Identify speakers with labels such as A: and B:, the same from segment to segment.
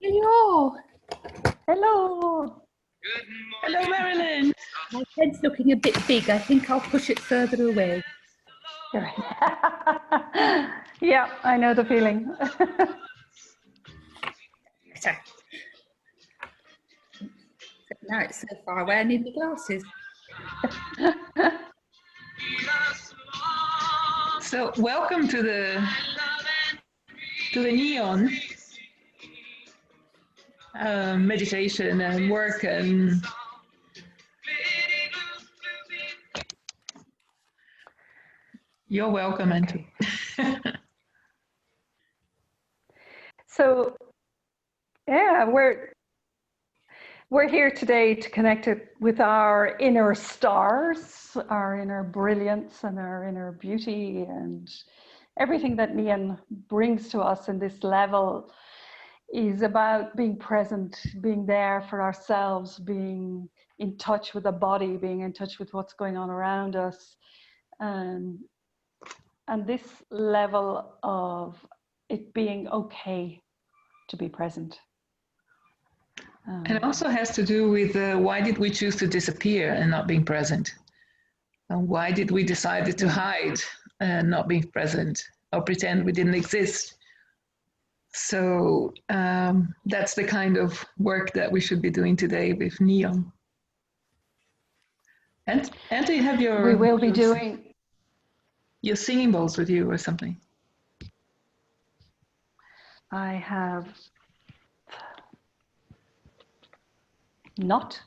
A: Hello.
B: Hello.
C: Hello, Marilyn.
A: My head's looking a bit big. I think I'll push it further away.
B: Yeah, I know the feeling.
A: Sorry. Now it's so far away, I need my glasses.
C: So welcome to the neon meditation and work, and you're welcome, Anto.
B: So yeah, we're here today to connect it with our inner stars, our inner brilliance and our inner beauty, and everything that neon brings to us in this level is about being present, being there for ourselves, being in touch with the body, being in touch with what's going on around us, and this level of it being okay to be present.
C: And it also has to do with why did we choose to disappear and not being present? And why did we decide to hide and not being present or pretend we didn't exist? So that's the kind of work that we should be doing today with neon. And do you have your...
B: We will be doing...
C: your singing bowls with you or something?
B: I have not.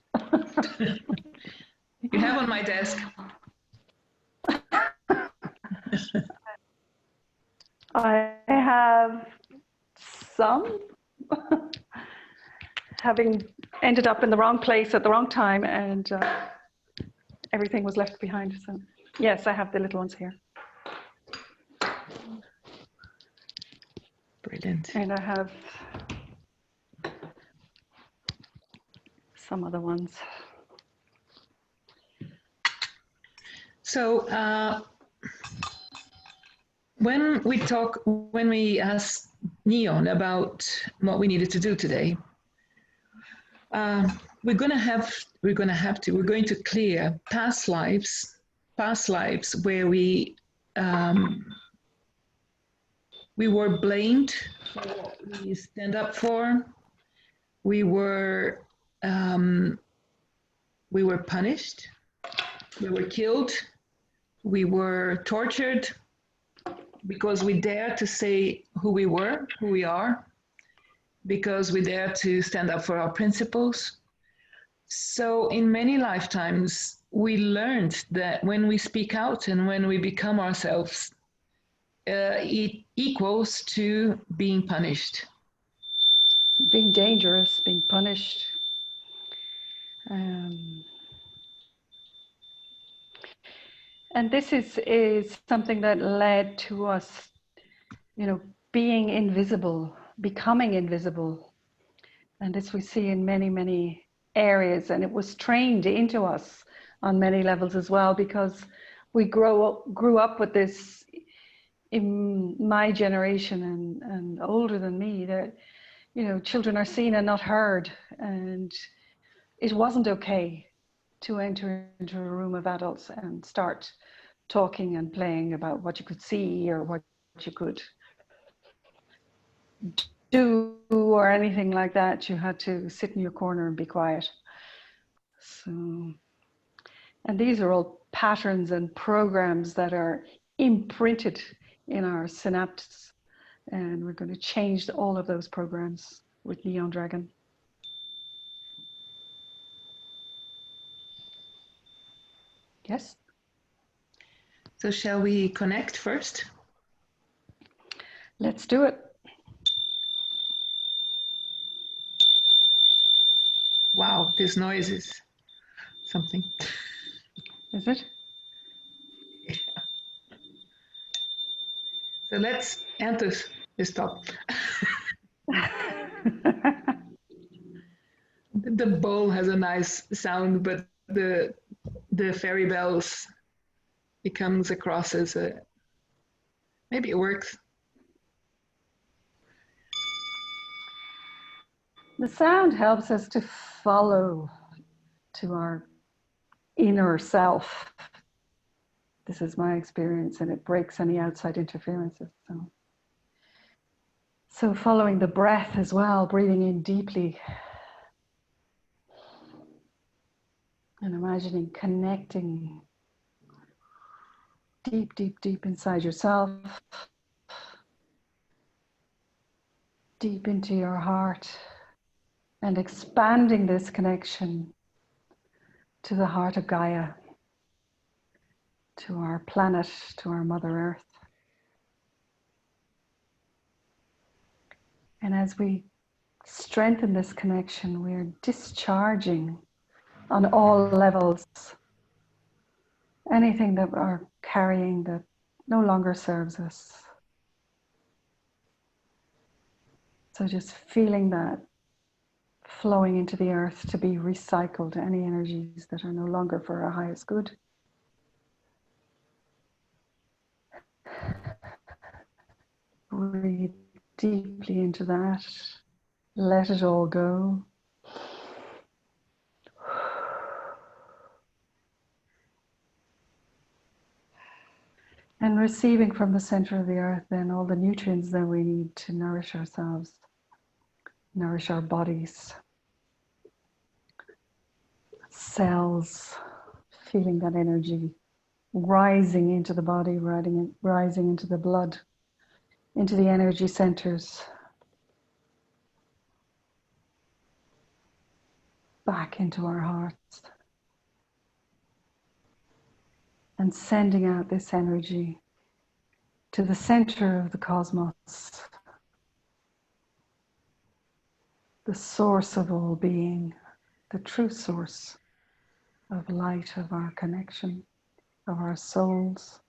C: You have on my desk.
B: I have some, having ended up in the wrong place at the wrong time, and everything was left behind. So yes, I have the little ones here.
C: Brilliant.
B: And I have some other ones.
C: So when we asked Neon about what we needed to do today, we're going to clear past lives where we were blamed for what we stand up for. We were punished. We were killed. We were tortured because we dared to say who we were, who we are, because we dared to stand up for our principles. So in many lifetimes, we learned that when we speak out and when we become ourselves, it equals to being punished.
B: Being dangerous, being punished. And this is something that led to us, being invisible, becoming invisible. And this we see in many, many areas. And it was trained into us on many levels as well, because we grew up with this in my generation and older than me, that, children are seen and not heard. And it wasn't okay to enter into a room of adults and start talking and playing about what you could see or what you could do or anything like that. You had to sit in your corner and be quiet. So, and these are all patterns and programs that are imprinted in our synapses, and we're going to change all of those programs with Neon Dragon. Yes.
C: So shall we connect first?
B: Let's do it.
C: Wow, this noise is something.
B: Is it?
C: Yeah. So let's enter this stop. The bowl has a nice sound, but the fairy bells, it comes across as a, maybe it works.
B: The sound helps us to follow to our inner self. This is my experience, and it breaks any outside interferences. So following the breath as well, breathing in deeply and imagining connecting deep, deep, deep inside yourself, deep into your heart, and expanding this connection to the heart of Gaia, to our planet, to our Mother Earth. And as we strengthen this connection, we're discharging on all levels anything that we're carrying that no longer serves us. So just feeling that flowing into the earth to be recycled, any energies that are no longer for our highest good. Breathe deeply into that. Let it all go. And receiving from the center of the earth then all the nutrients that we need to nourish ourselves, nourish our bodies, cells, feeling that energy rising into the body, rising into the blood, into the energy centers, back into our hearts, and sending out this energy to the center of the cosmos, the source of all being, the true source of light, of our connection, of our souls.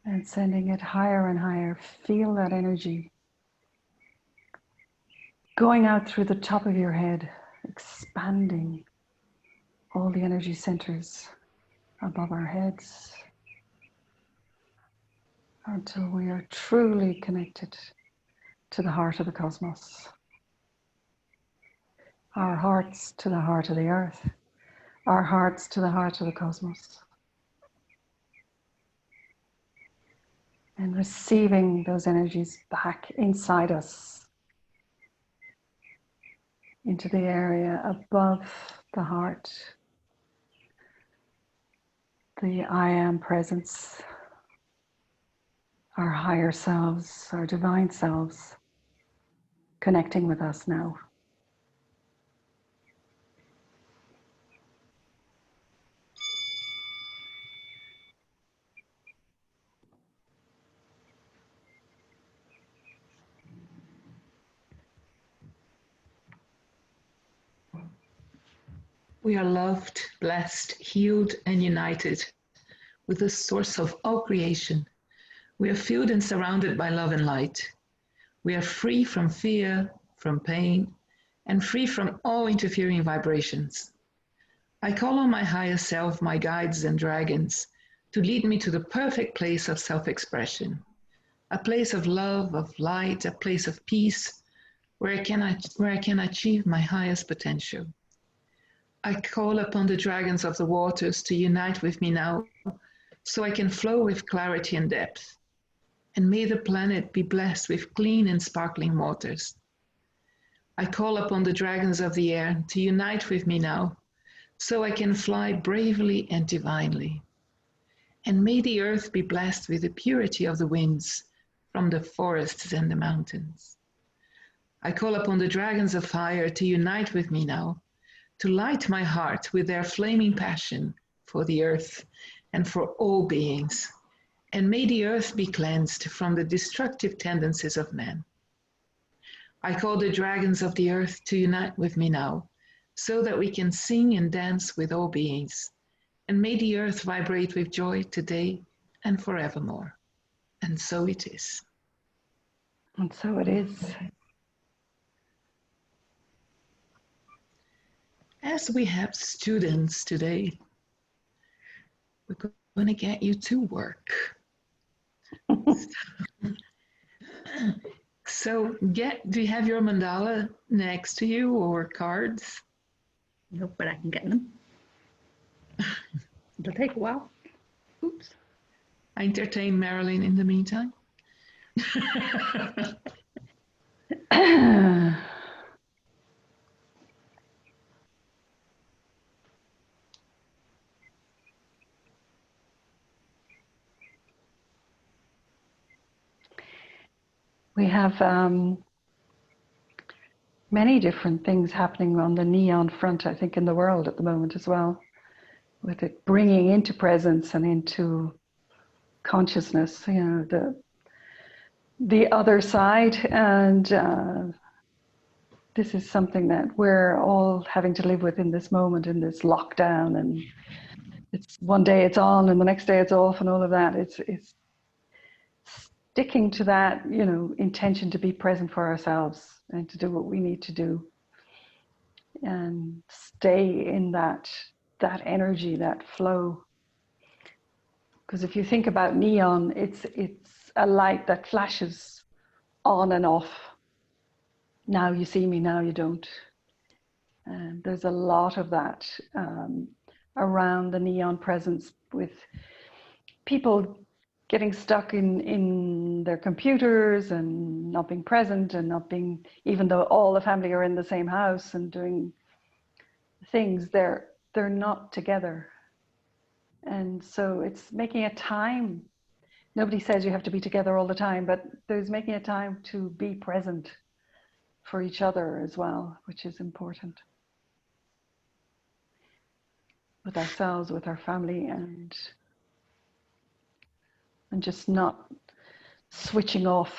B: And sending it higher and higher. Feel that energy going out through the top of your head, expanding all the energy centers above our heads until we are truly connected to the heart of the cosmos. Our hearts to the heart of the earth, our hearts to the heart of the cosmos. And receiving those energies back inside us, into the area above the heart, the I am presence, our higher selves, our divine selves, connecting with us now.
C: We are loved, blessed, healed, and united with the source of all creation. We are filled and surrounded by love and light. We are free from fear, from pain, and free from all interfering vibrations. I call on my higher self, my guides and dragons, to lead me to the perfect place of self-expression, a place of love, of light, a place of peace, where I can achieve my highest potential. I call upon the dragons of the waters to unite with me now, so I can flow with clarity and depth. And may the planet be blessed with clean and sparkling waters. I call upon the dragons of the air to unite with me now, so I can fly bravely and divinely. And may the earth be blessed with the purity of the winds from the forests and the mountains. I call upon the dragons of fire to unite with me now, to light my heart with their flaming passion for the earth and for all beings. And may the earth be cleansed from the destructive tendencies of man. I call the dragons of the earth to unite with me now, so that we can sing and dance with all beings. And may the earth vibrate with joy today and forevermore. And so it is.
B: And so it is.
C: As we have students today, we're going to get you to work. So do you have your mandala next to you or cards?
A: No, but I can get them. It'll take a while. Oops.
C: I entertain Marilyn in the meantime.
B: We have many different things happening on the neon front, I think, in the world at the moment as well, with it bringing into presence and into consciousness, you know, the other side. And this is something that we're all having to live with in this moment, in this lockdown. And it's one day it's on and the next day it's off and all of that. It's sticking to that, you know, intention to be present for ourselves and to do what we need to do and stay in that energy, that flow. Because if you think about neon, it's a light that flashes on and off. Now you see me, now you don't. And there's a lot of that around the neon presence, with people getting stuck in their computers and not being present and not being, even though all the family are in the same house and doing things, they're not together. And so it's making a time. Nobody says you have to be together all the time, but there's making a time to be present for each other as well, which is important. With ourselves, with our family, and just not switching off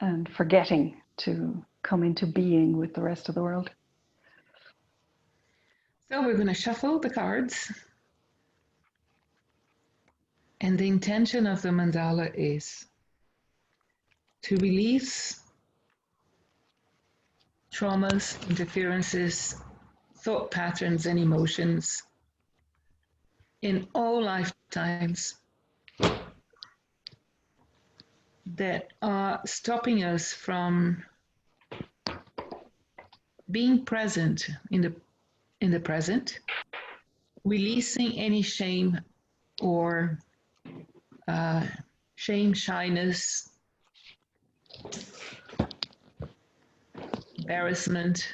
B: and forgetting to come into being with the rest of the world.
C: So we're going to shuffle the cards. And the intention of the mandala is to release traumas, interferences, thought patterns, and emotions in all lifetimes that are stopping us from being present in the present, releasing any shame or shame, shyness, embarrassment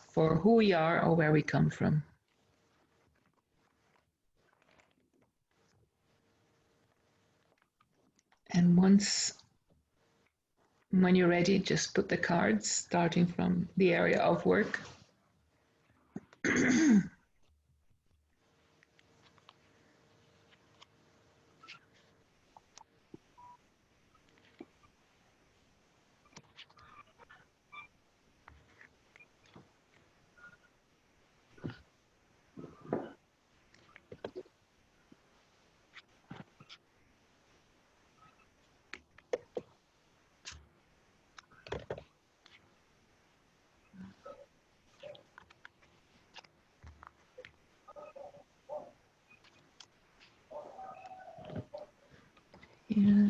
C: for who we are or where we come from. And when you're ready, just put the cards starting from the area of work. Yeah.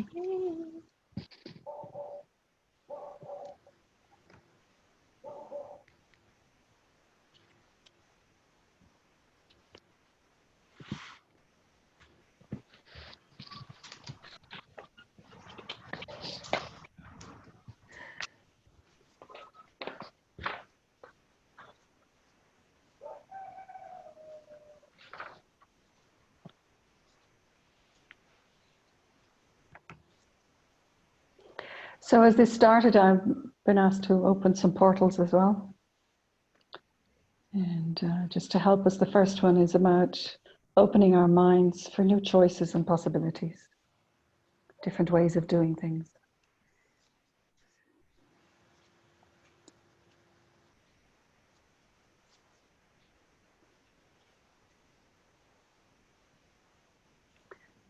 B: So as this started, I've been asked to open some portals as well. And just to help us, the first one is about opening our minds for new choices and possibilities, different ways of doing things.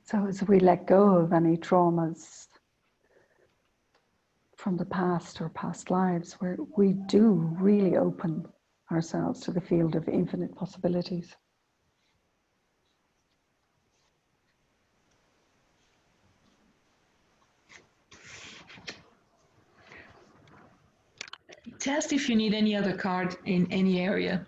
B: So as we let go of any traumas from the past or past lives, where we do really open ourselves to the field of infinite possibilities.
C: test if you need any other card in any area.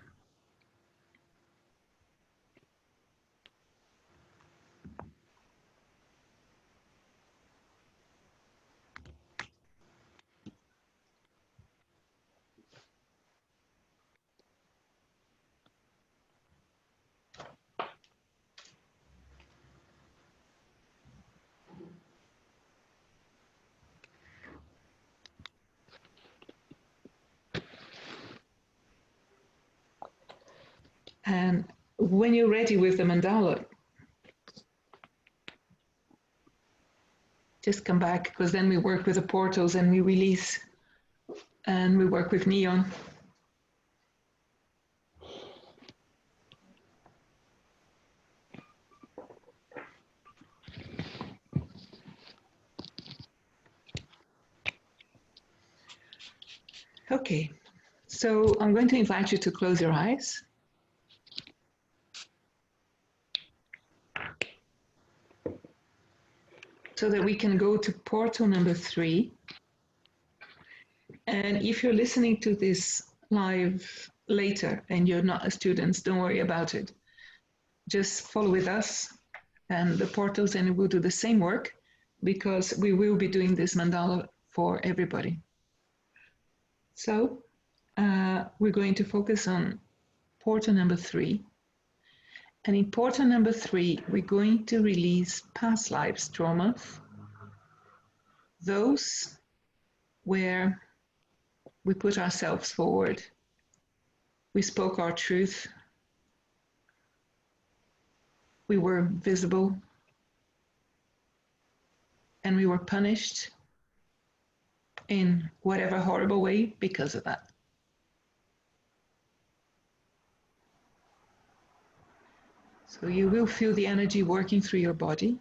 C: And when you're ready with the mandala, just come back, because then we work with the portals and we release, and we work with neon. Okay, so I'm going to invite you to close your eyes. So that we can go to portal number 3. And if you're listening to this live later and you're not a student, don't worry about it. Just follow with us and the portals, and we'll do the same work, because we will be doing this mandala for everybody. So we're going to focus on portal number 3. And in portal number 3, we're going to release past lives trauma, those where we put ourselves forward, we spoke our truth, we were visible, and we were punished in whatever horrible way because of that. So you will feel the energy working through your body.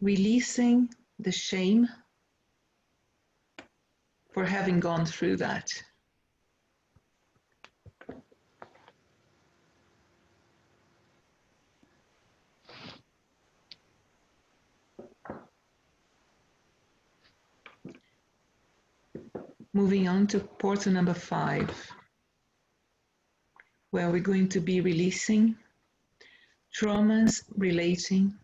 C: Releasing the shame for having gone through that. Moving on to portal number 5, where we're going to be releasing traumas relating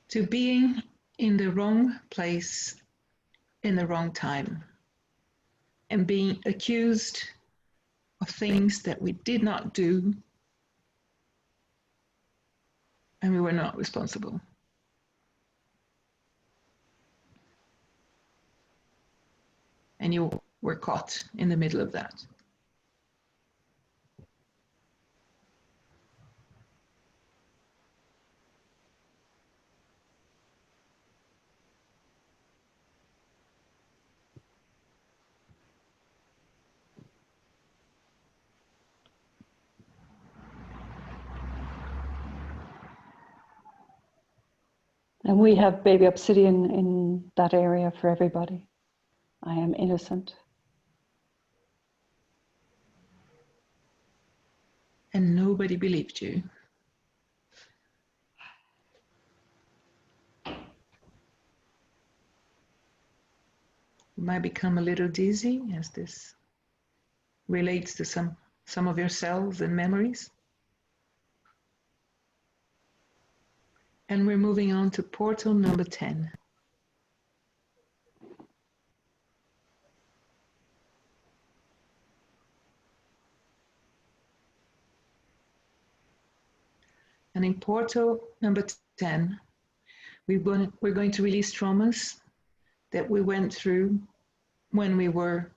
C: to being in the wrong place in the wrong time and being accused of things that we did not do and we were not responsible. And you were caught in the middle of that.
B: And we have baby obsidian in that area for everybody. I am innocent.
C: And nobody believed you. You might become a little dizzy as this relates to some of your cells and memories. And we're moving on to portal number 10. And in portal number 10, we're going to release traumas that we went through when we were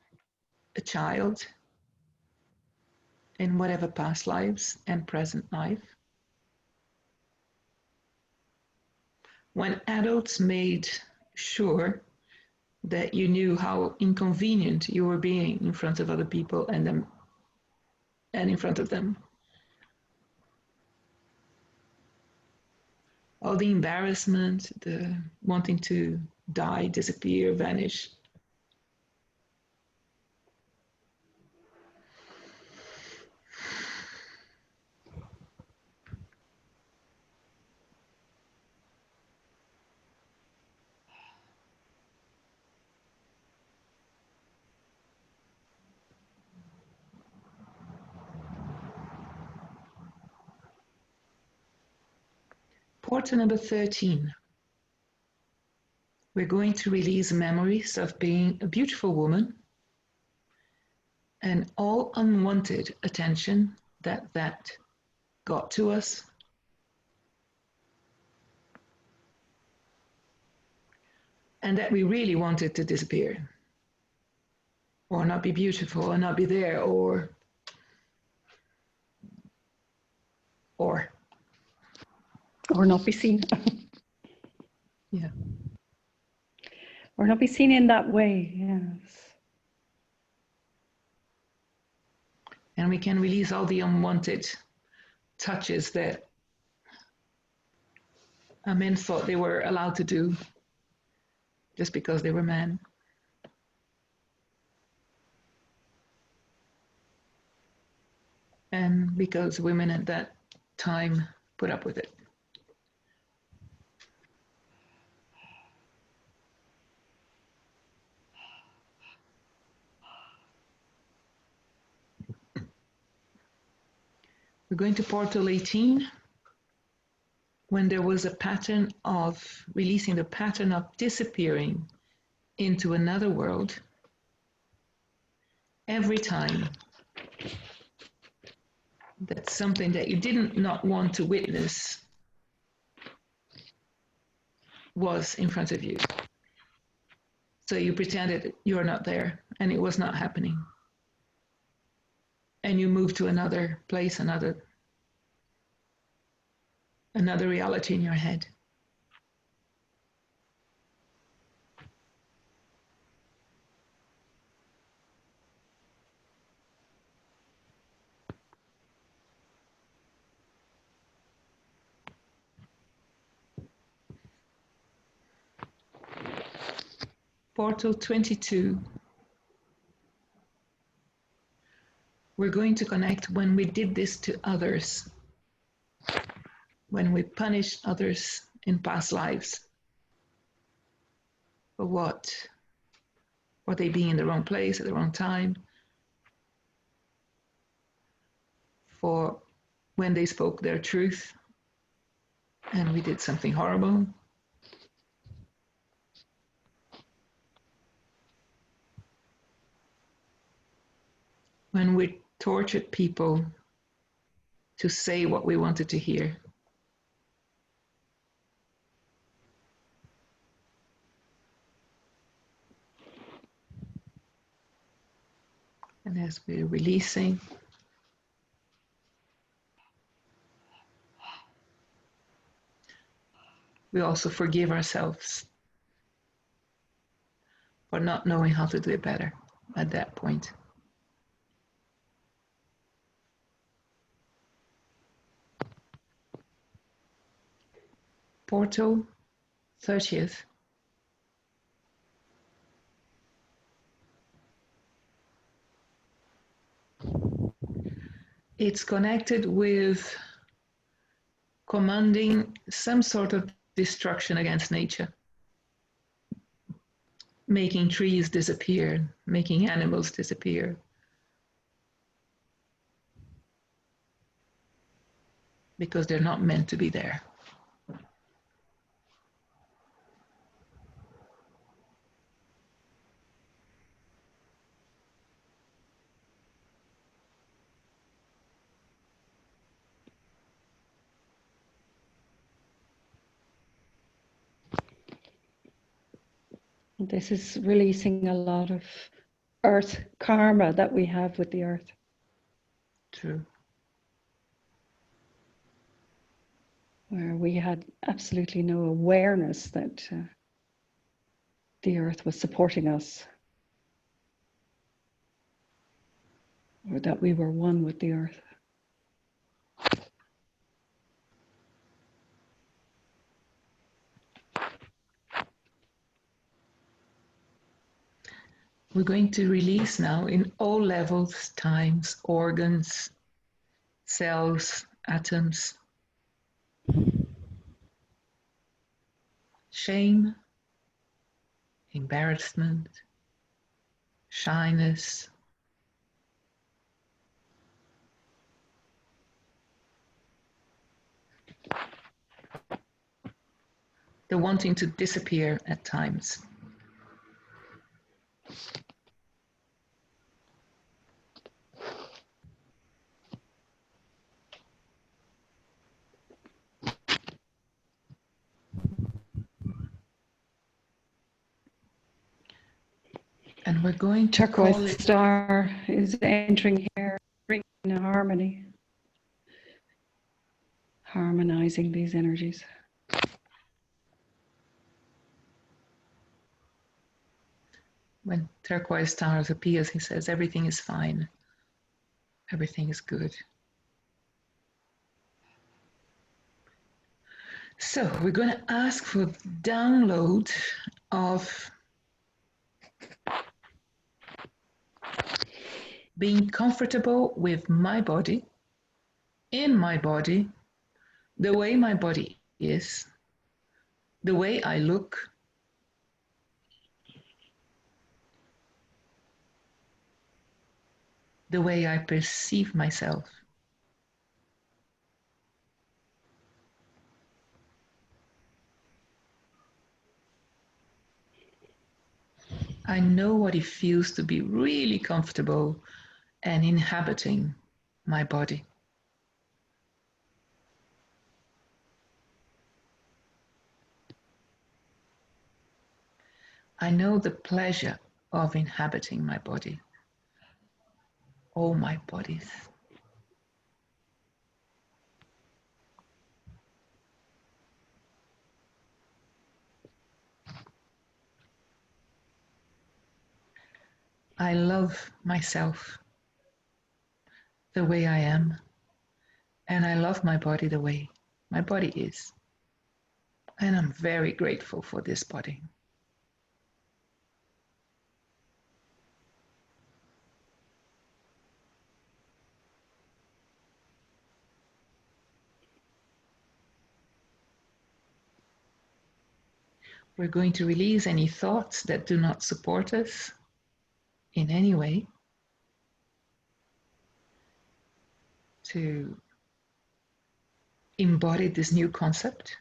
C: a child, in whatever past lives and present life. When adults made sure that you knew how inconvenient you were being in front of other people and in front of them. All the embarrassment, the wanting to die, disappear, vanish. Portal number 13. We're going to release memories of being a beautiful woman and all unwanted attention that got to us. And that we really wanted to disappear, or not be beautiful, or not be there, or
B: not be seen.
C: Yeah.
B: Or not be seen in that way, yes.
C: And we can release all the unwanted touches that men thought they were allowed to do just because they were men. And because women at that time put up with it. We're going to portal 18, when there was a pattern of releasing the pattern of disappearing into another world every time that something that you didn't not want to witness was in front of you. So you pretended you're not there and it was not happening. And you move to another place, another reality in your head. Portal 22. We're going to connect when we did this to others, when we punished others in past lives for what? For they being in the wrong place at the wrong time, for when they spoke their truth and we did something horrible. When we tortured people to say what we wanted to hear. And as we're releasing, we also forgive ourselves for not knowing how to do it better at that point. Portal 30th. It's connected with commanding some sort of destruction against nature. Making trees disappear, making animals disappear. Because they're not meant to be there.
B: This is releasing a lot of earth karma that we have with the earth.
C: True.
B: Where we had absolutely no awareness that the earth was supporting us, or that we were one with the earth.
C: We're going to release now in all levels, times, organs, cells, atoms. Shame, embarrassment, shyness, the wanting to disappear at times. And we're going to call
B: Turquoise
C: it...
B: star is entering here, bringing a harmony, harmonizing these energies.
C: When turquoise stars appears, he says, everything is fine. Everything is good. So we're going to ask for download of being comfortable with my body, in my body, the way my body is, the way I look, the way I perceive myself. I know what it feels to be really comfortable and inhabiting my body. I know the pleasure of inhabiting my body, all my bodies. I love myself the way I am, and I love my body the way my body is. And I'm very grateful for this body. We're going to release any thoughts that do not support us in any way, to embody this new concept.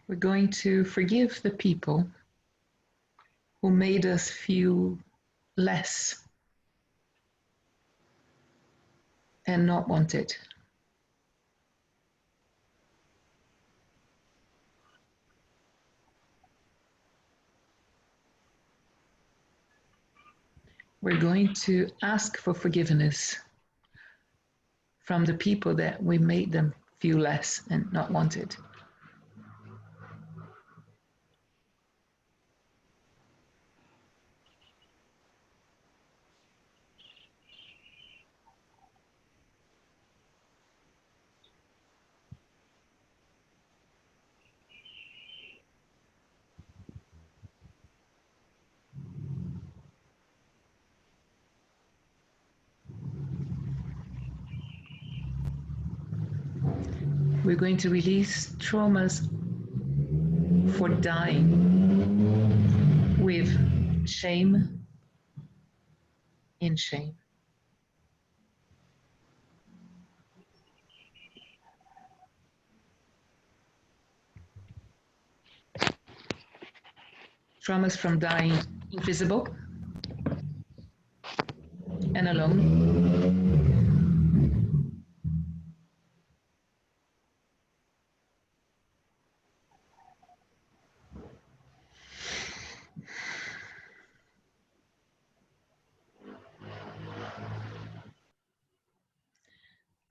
C: We're going to forgive the people who made us feel less and not wanted. We're going to ask for forgiveness from the people that we made them feel less and not wanted. We're going to release traumas for dying with shame in shame. Traumas from dying invisible and alone.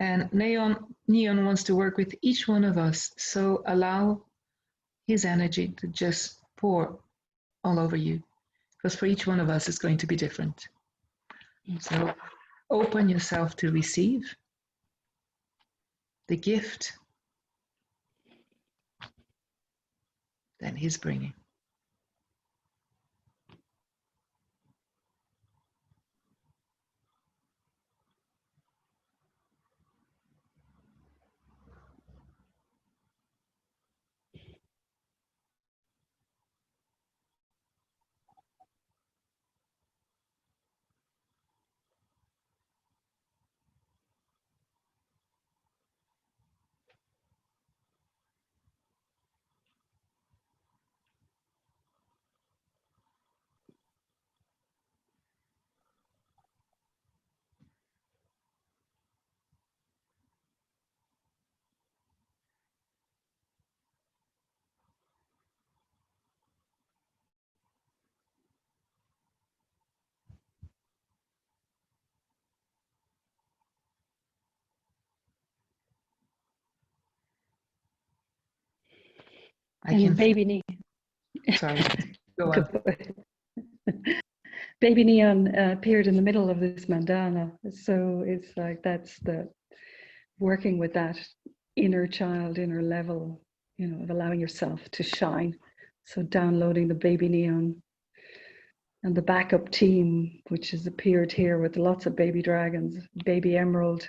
C: And Neon wants to work with each one of us, so allow his energy to just pour all over you, because for each one of us it's going to be different. So open yourself to receive the gift that he's bringing.
B: And baby knee.
C: Sorry, go on.
B: Baby neon appeared in the middle of this mandala. So it's like that's the working with that inner child, inner level, you know, of allowing yourself to shine. So downloading the baby neon and the backup team, which has appeared here with lots of baby dragons, baby emerald,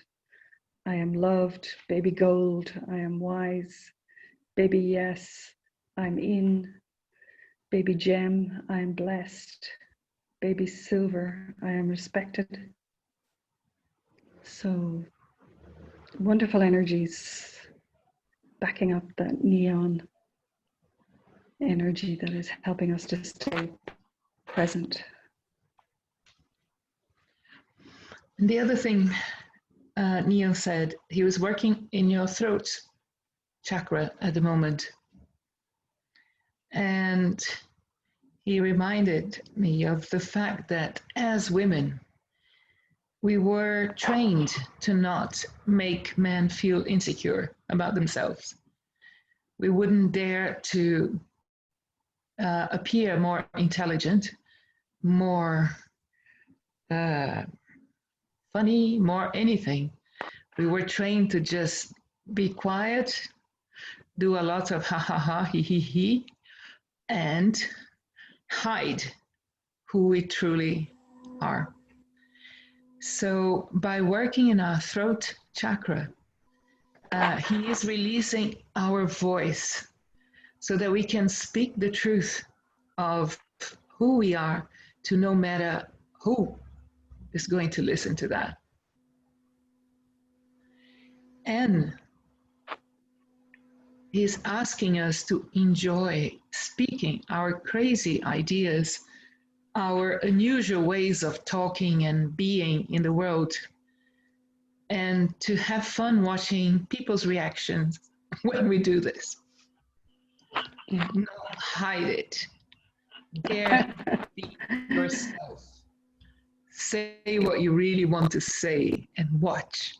B: I am loved, baby gold, I am wise, baby yes, I'm in, baby gem, I am blessed, baby silver, I am respected. So wonderful energies backing up that neon energy that is helping us to stay present.
C: And the other thing Neil said, he was working in your throat chakra at the moment. And he reminded me of the fact that as women, we were trained to not make men feel insecure about themselves. We wouldn't dare to appear more intelligent, more funny, more anything. We were trained to just be quiet, do a lot of ha ha ha, he he he, and hide who we truly are. So by working in our throat chakra, he is releasing our voice so that we can speak the truth of who we are to no matter who is going to listen to that. And he's asking us to enjoy speaking our crazy ideas, our unusual ways of talking and being in the world, and to have fun watching people's reactions when we do this. Not hide it. Dare be yourself. Say what you really want to say and watch.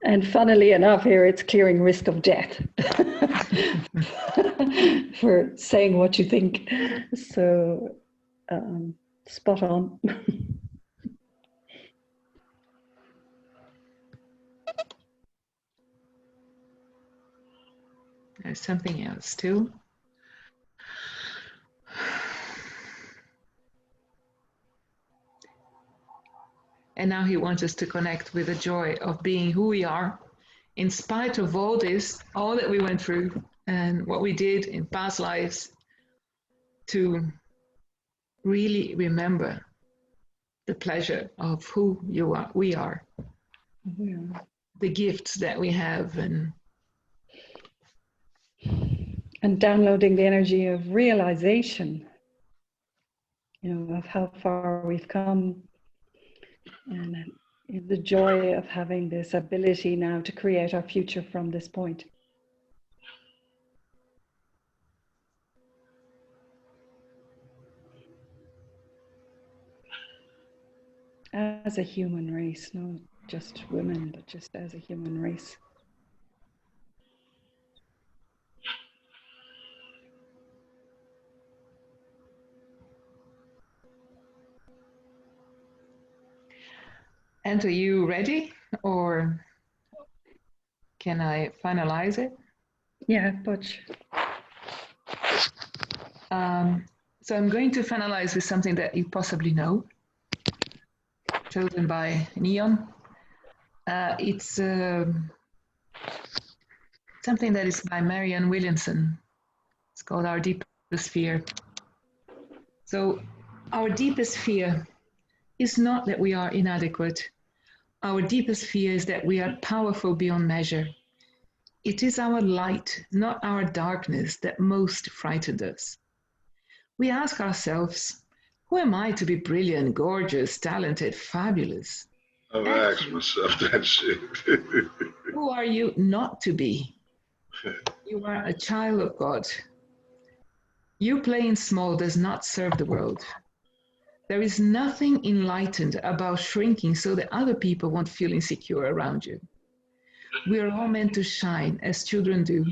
B: And funnily enough, here it's clearing risk of death for saying what you think. So spot on.
C: There's something else too. And now he wants us to connect with the joy of being who we are, in spite of all this, all that we went through and what we did in past lives, to really remember the pleasure of who you are, we are, the gifts that we have, and
B: downloading the energy of realization, you know, of how far we've come, and the joy of having this ability now to create our future from this point. As a human race, not just women, but just as a human race.
C: Anto, are you ready, or can I finalize it?
B: Yeah, Butch.
C: So I'm going to finalize with something that you possibly know, chosen by Neon. It's something that is by Marianne Williamson. It's called Our Deepest Fear. So our deepest fear is not that we are inadequate. Our deepest fear is that we are powerful beyond measure. It is our light, not our darkness, that most frightened us. We ask ourselves, who am I to be brilliant, gorgeous, talented, fabulous?
D: I've asked myself that shit.
C: Who are you not to be? You are a child of God. You playing small does not serve the world. There is nothing enlightened about shrinking so that other people won't feel insecure around you. We are all meant to shine as children do.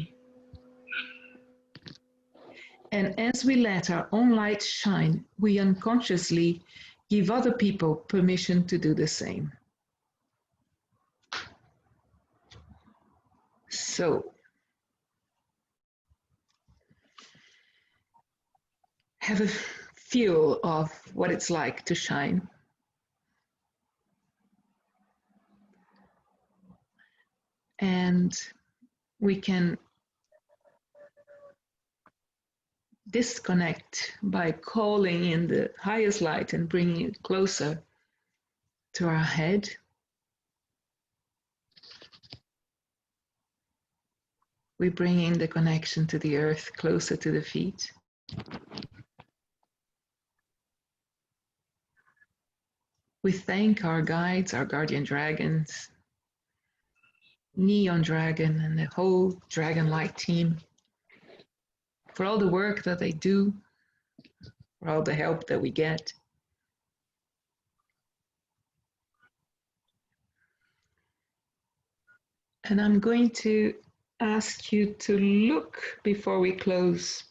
C: And as we let our own light shine, we unconsciously give other people permission to do the same. So, have a feel of what it's like to shine. And we can disconnect by calling in the highest light and bringing it closer to our head. We bring in the connection to the earth closer to the feet. We thank our guides, our guardian dragons, Neon Dragon and the whole Dragonlight team for all the work that they do, for all the help that we get. And I'm going to ask you to look before we close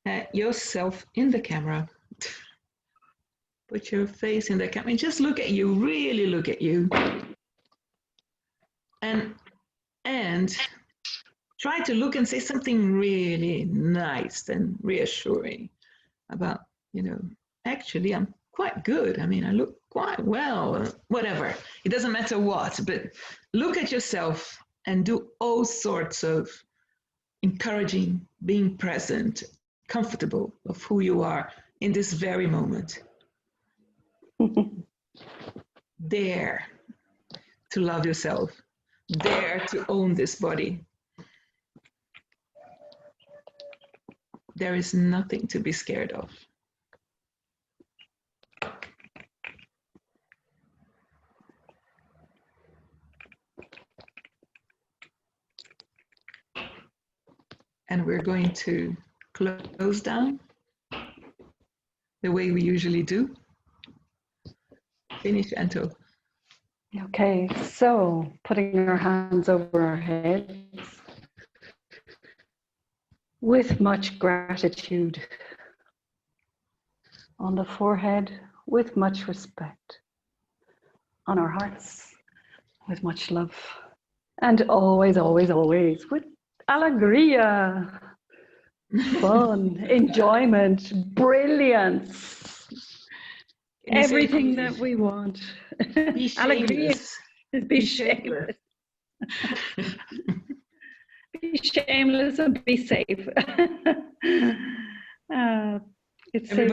C: at yourself in the camera. Put your face in the camera and just look at you, really look at you. And try to look and say something really nice and reassuring about, you know, actually I'm quite good. I mean, I look quite well, whatever. It doesn't matter what, but look at yourself and do all sorts of encouraging, being present, comfortable of who you are in this very moment. Dare to love yourself. Dare to own this body. There is nothing to be scared of. And we're going to close down the way we usually do. Finish, Anto.
B: Okay, so putting our hands over our heads with much gratitude. On the forehead with much respect. On our hearts with much love. And always, always, always with alegria, fun, enjoyment, brilliance. Everything that we want.
C: Be shameless.
B: Be shameless. Be shameless and be safe. It's safe.